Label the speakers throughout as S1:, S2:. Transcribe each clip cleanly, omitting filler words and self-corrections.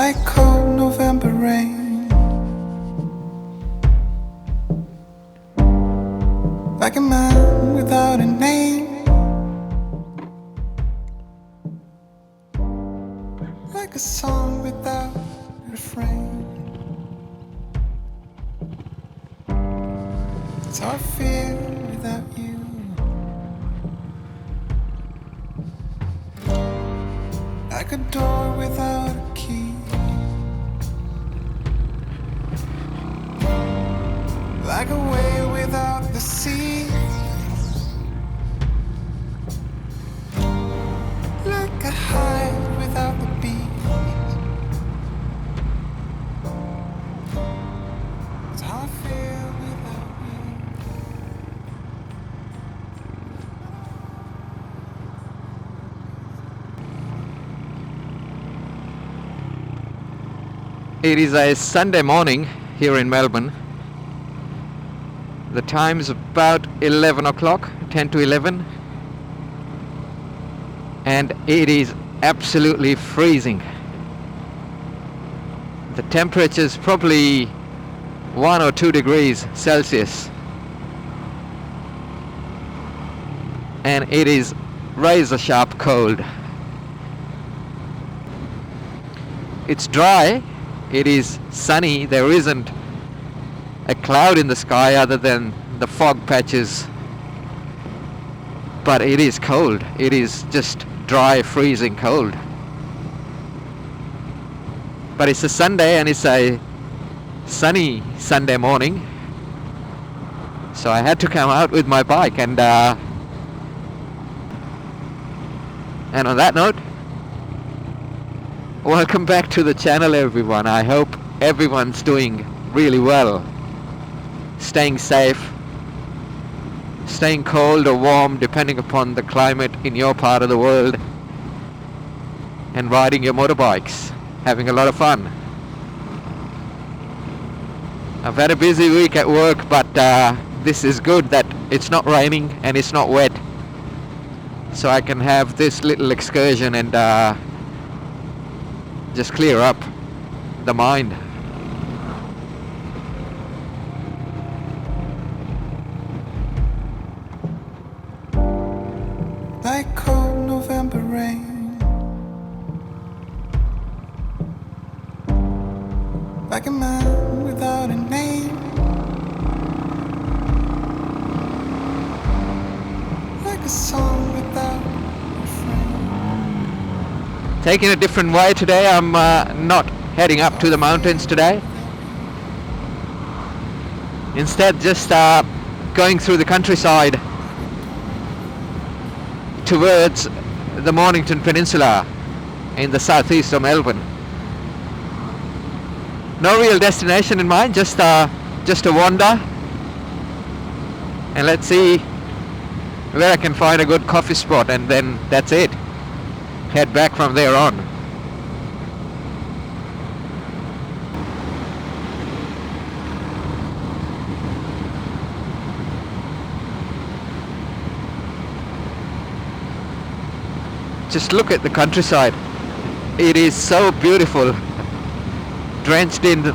S1: like cold November rain, like a man without a name, like a song without a refrain. It's how I feel without you. Like a door without a key, like a whale without the sea, like a hive without the bees. It's how I feel without you.
S2: It is a Sunday morning here in Melbourne. The time is about 11 o'clock, 10 to 11. And it is absolutely freezing. The temperature is probably 1 or 2 degrees Celsius. And it is razor sharp cold. It's dry. It is sunny. There isn't a cloud in the sky other than the fog patches. But it is cold. It is just dry, freezing cold. But it's a Sunday and it's a sunny Sunday morning. So I had to come out with my bike and on that note, welcome back to the channel, everyone. I hope everyone's doing really well, staying safe, staying cold or warm depending upon the climate in your part of the world, and riding your motorbikes, having a lot of fun. I've had a busy week at work, but this is good that it's not raining and it's not wet, so I can have this little excursion and just clear up the mind.
S1: Like cold November rain, like a man without a name, like a song without a refrain.
S2: Taking a different way today. I'm not heading up to the mountains today. Instead, just going through the countryside towards the Mornington Peninsula in the southeast of Melbourne. No real destination in mind, just a wander. And let's see where I can find a good coffee spot, and then that's it. Head back from there on. Just look at the countryside. It is so beautiful, drenched in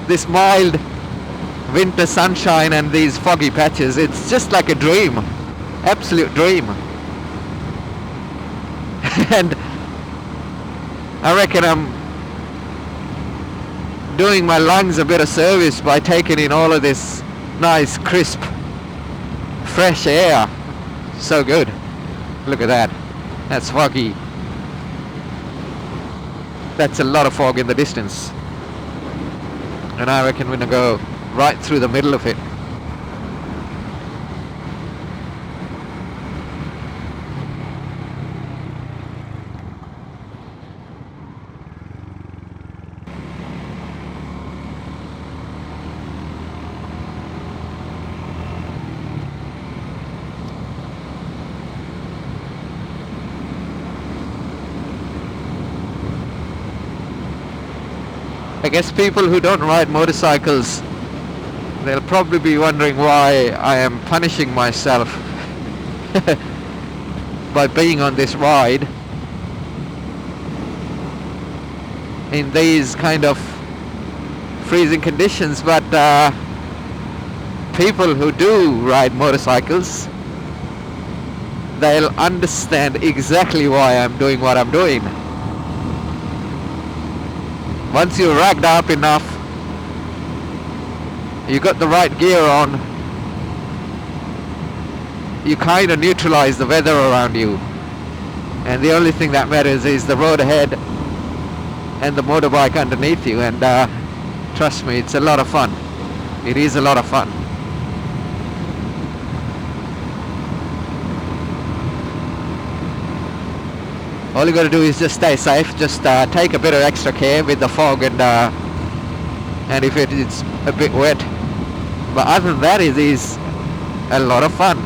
S2: this mild winter sunshine and these foggy patches. It's just like a dream, absolute dream. And I reckon I'm doing my lungs a bit of service by taking in all of this nice, crisp, fresh air. So good. Look at that. That's foggy. That's a lot of fog in the distance. And I reckon we're gonna go right through the middle of it. I guess people who don't ride motorcycles, they'll probably be wondering why I am punishing myself by being on this ride. in these kind of freezing conditions, but people who do ride motorcycles, they'll understand exactly why I'm doing what I'm doing. Once you're ragged up enough, you got the right gear on, you kind of neutralize the weather around you, and the only thing that matters is the road ahead and the motorbike underneath you. And trust me, it's a lot of fun. It is a lot of fun. All you got to do is just stay safe. Just take a bit of extra care with the fog, and if it's a bit wet. But other than that, it is a lot of fun.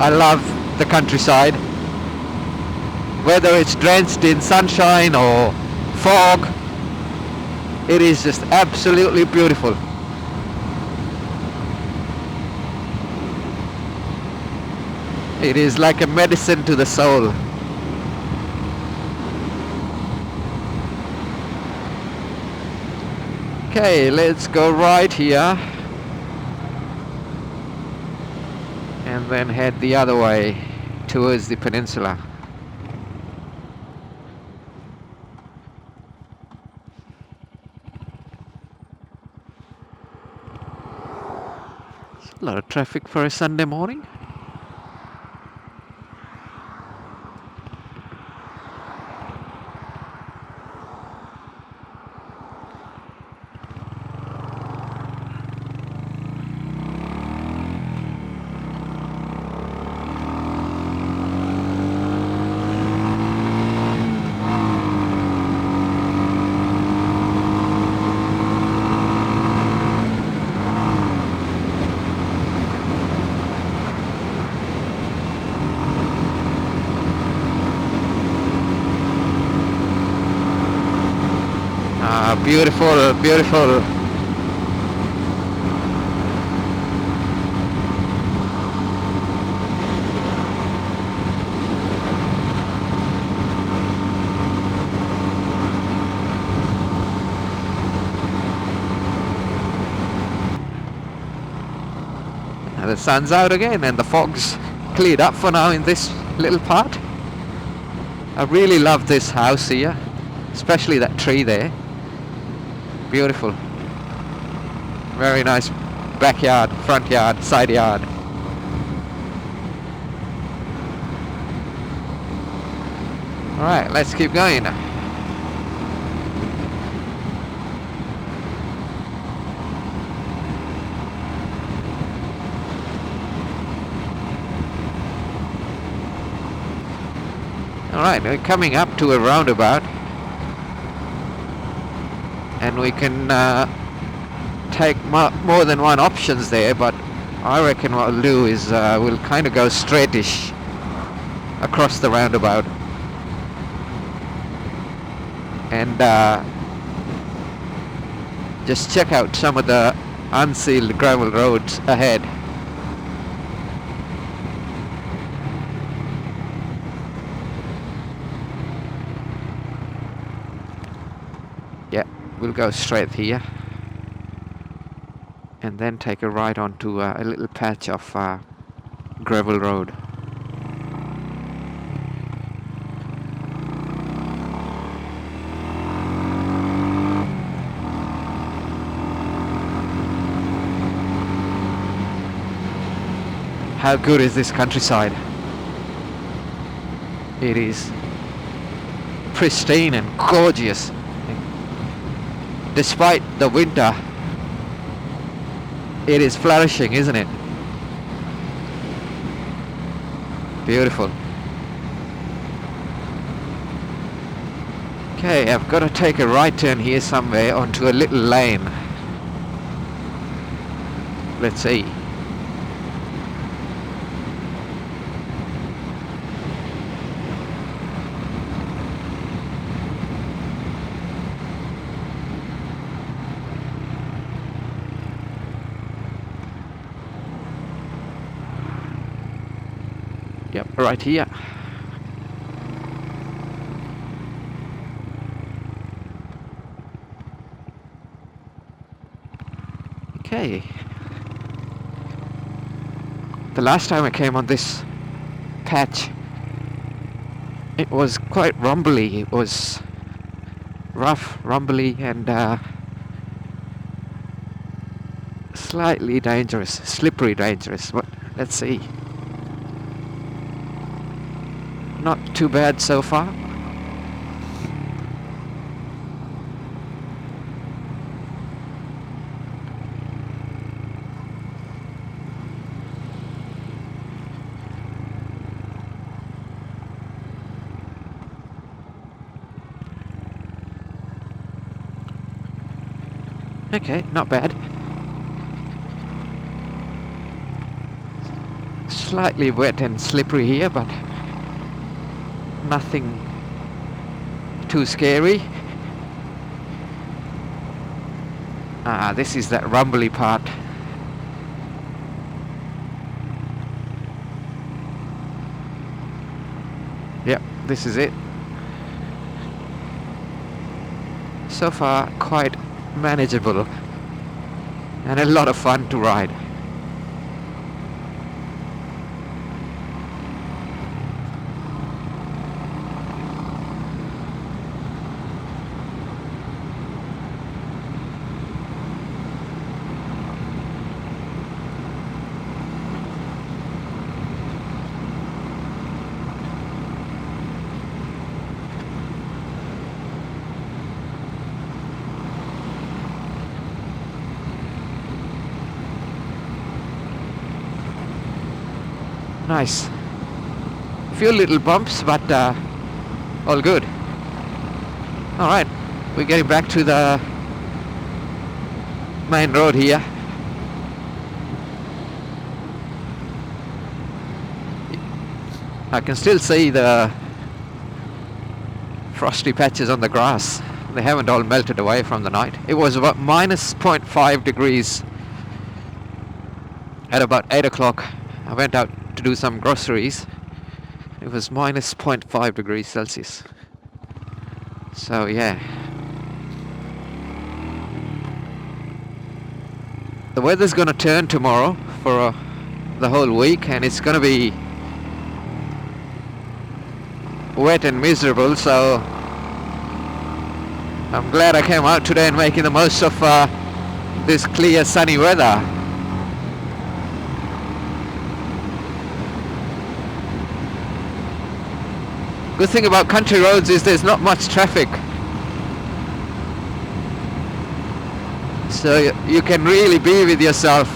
S2: I love the countryside, whether it's drenched in sunshine or fog. It is just absolutely beautiful. It is like a medicine to the soul. Okay, let's go right here and then head the other way towards the peninsula. A lot of traffic for a Sunday morning. Beautiful, beautiful. Now the sun's out again and the fog's cleared up for now in this little part. I really love this house here, especially that tree there. Beautiful. Very nice backyard, front yard, side yard. Alright, let's keep going. Alright, we're coming up to a roundabout. And we can take more than one options there, but I reckon what we'll do is we'll kind of go straightish across the roundabout and just check out some of the unsealed gravel roads ahead. Yeah, we'll go straight here and then take a right onto a little patch of gravel road. How good is this countryside? It is pristine and gorgeous. Despite the winter, it is flourishing, isn't it? Beautiful. Okay, I've got to take a right turn here somewhere onto a little lane. Let's see. Yep, right here. Okay. The last time I came on this patch, it was quite rumbly. It was rough, rumbly, and slightly dangerous, slippery dangerous, but let's see. Not too bad so far. Okay, not bad. Slightly wet and slippery here, but nothing too scary. Ah, this is that rumbly part. Yep, this is it. So far, quite manageable and a lot of fun to ride. Nice. Few little bumps, but all good. Alright, we're getting back to the main road here. I can still see the frosty patches on the grass. They haven't all melted away from the night. It was about minus 0.5 degrees at about 8 o'clock. I went out to do some groceries. It was minus 0.5 degrees Celsius. So yeah. The weather's gonna turn tomorrow for the whole week, and it's gonna be wet and miserable, so I'm glad I came out today and making the most of this clear sunny weather. Good thing about country roads is there's not much traffic, so you can really be with yourself